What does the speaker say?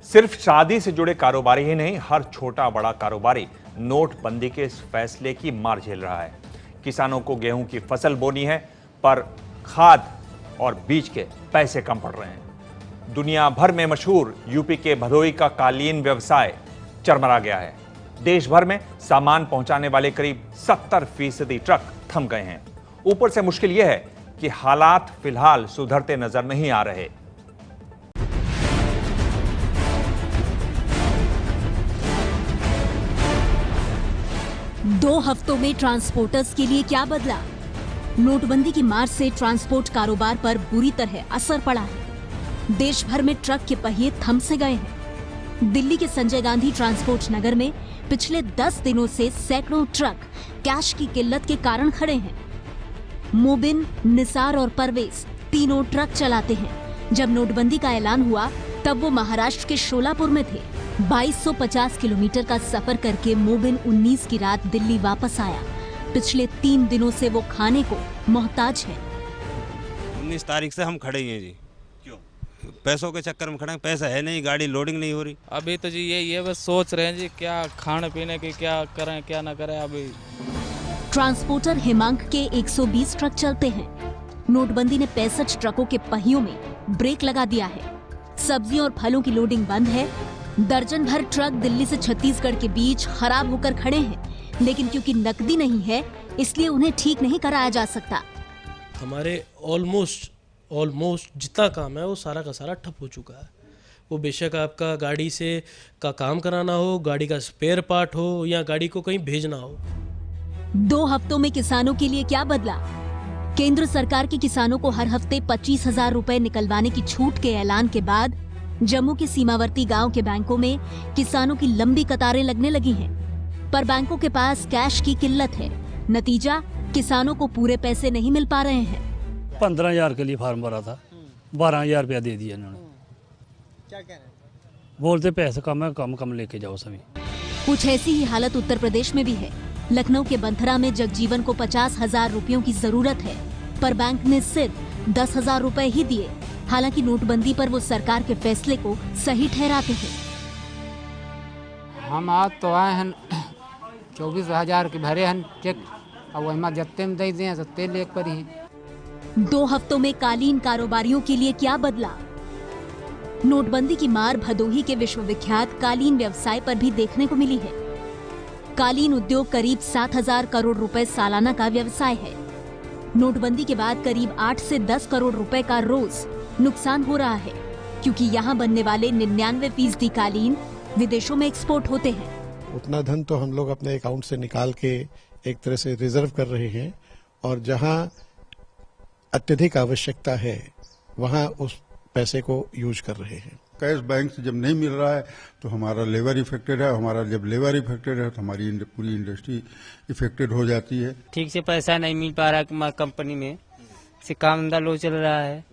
सिर्फ शादी से जुड़े कारोबारी ही नहीं, हर छोटा बड़ा कारोबारी नोटबंदी के इस फैसले की मार झेल रहा है। किसानों को गेहूं की फसल बोनी है, पर खाद और बीज के पैसे कम पड़ रहे हैं। दुनिया भर में मशहूर यूपी के भदोही का कालीन व्यवसाय चरमरा गया है। देश भर में सामान पहुंचाने वाले करीब 70% ट्रक थम गए हैं। ऊपर से मुश्किल यह है कि हालात फिलहाल सुधरते नजर नहीं आ रहे। दो हफ्तों में ट्रांसपोर्टर्स के लिए क्या बदला? नोटबंदी की मार से ट्रांसपोर्ट कारोबार पर बुरी तरह असर पड़ा है। देश भर में ट्रक के पहिए थम से गए हैं। दिल्ली के संजय गांधी ट्रांसपोर्ट नगर में पिछले 10 दिनों से सैकड़ों ट्रक कैश की किल्लत के कारण खड़े हैं। मोबिन, निसार और परवेज तीनों ट्रक चलाते हैं। जब नोटबंदी का ऐलान हुआ तब वो महाराष्ट्र के शोलापुर में थे। 2250 किलोमीटर का सफर करके मोबिन 19 की रात दिल्ली वापस आया। पिछले 3 दिनों से वो खाने को मोहताज है। 19 तारीख से हम खड़े ही हैं जी। क्यों? पैसों के चक्कर में खड़े हैं। पैसा है नहीं, गाड़ी लोडिंग नहीं हो रही। अभी तो जी ये बस सोच रहे हैं जी, क्या खाने पीने की क्या करें क्या ना करें। अभी ट्रांसपोर्टर हिमांक के 120 ट्रक चलते हैं। नोटबंदी ने 65 ट्रकों के पहियों में ब्रेक लगा दिया है। सब्जियों और फलों की लोडिंग बंद है। दर्जन भर ट्रक दिल्ली से छत्तीसगढ़ के बीच खराब होकर खड़े हैं, लेकिन क्योंकि नकदी नहीं है इसलिए उन्हें ठीक नहीं कराया जा सकता। हमारे ऑलमोस्ट जितना काम है वो सारा का सारा ठप हो चुका है। वो बेशक आपका गाड़ी से का काम कराना हो, गाड़ी का स्पेयर पार्ट हो या गाड़ी को कहीं भेजना हो। 2 हफ्तों में किसानों के लिए क्या बदला? केंद्र सरकार के किसानों को हर हफ्ते 25,000 रुपए निकलवाने की छूट के ऐलान के बाद जम्मू के सीमावर्ती गांव के बैंकों में किसानों की लंबी कतारें लगने लगी हैं। पर बैंकों के पास कैश की किल्लत है। नतीजा, किसानों को पूरे पैसे नहीं मिल पा रहे हैं। 15,000 के लिए फार्म भरा था, 12,000 रुपया दे दिया इन्होंने। क्या कह रहे हैं? बोलते पैसे कम है, कम लेके जाओ सभी। कुछ ऐसी ही हालत उत्तर प्रदेश में भी है। लखनऊ के बंथरा में जगजीवन को 50,000 रुपयों की जरूरत है, पर बैंक ने सिर्फ 10,000 रुपए ही दिए। हालांकि नोटबंदी पर वो सरकार के फैसले को सही ठहराते हैं। हम आज तो आए हैं 24,000 के भरे हैं चेक, अब वही जत्ते में दे दें सत्ते लेक पर ही। 2 हफ्तों में कालीन कारोबारियों के लिए क्या बदला? नोटबंदी की मार भदोही के विश्वविख्यात कालीन व्यवसाय पर भी देखने को मिली है। कालीन उद्योग करीब 7,000 करोड़ रुपए सालाना का व्यवसाय है। नोटबंदी के बाद करीब 8 से 10 करोड़ रुपए का रोज नुकसान हो रहा है, क्योंकि यहाँ बनने वाले 99% कालीन विदेशों में एक्सपोर्ट होते हैं। उतना धन तो हम लोग अपने अकाउंट से निकाल के एक तरह से रिजर्व कर रहे हैं, और जहाँ अत्यधिक आवश्यकता है वहाँ उस पैसे को यूज कर रहे हैं। कैश बैंक से जब नहीं मिल रहा है तो हमारा लेबर इफेक्टेड है। हमारा जब लेबर इफेक्टेड है तो हमारी पूरी इंडस्ट्री इफेक्टेड हो जाती है। ठीक से पैसा नहीं मिल पा रहा है कंपनी में, से काम धंधा लो चल रहा है।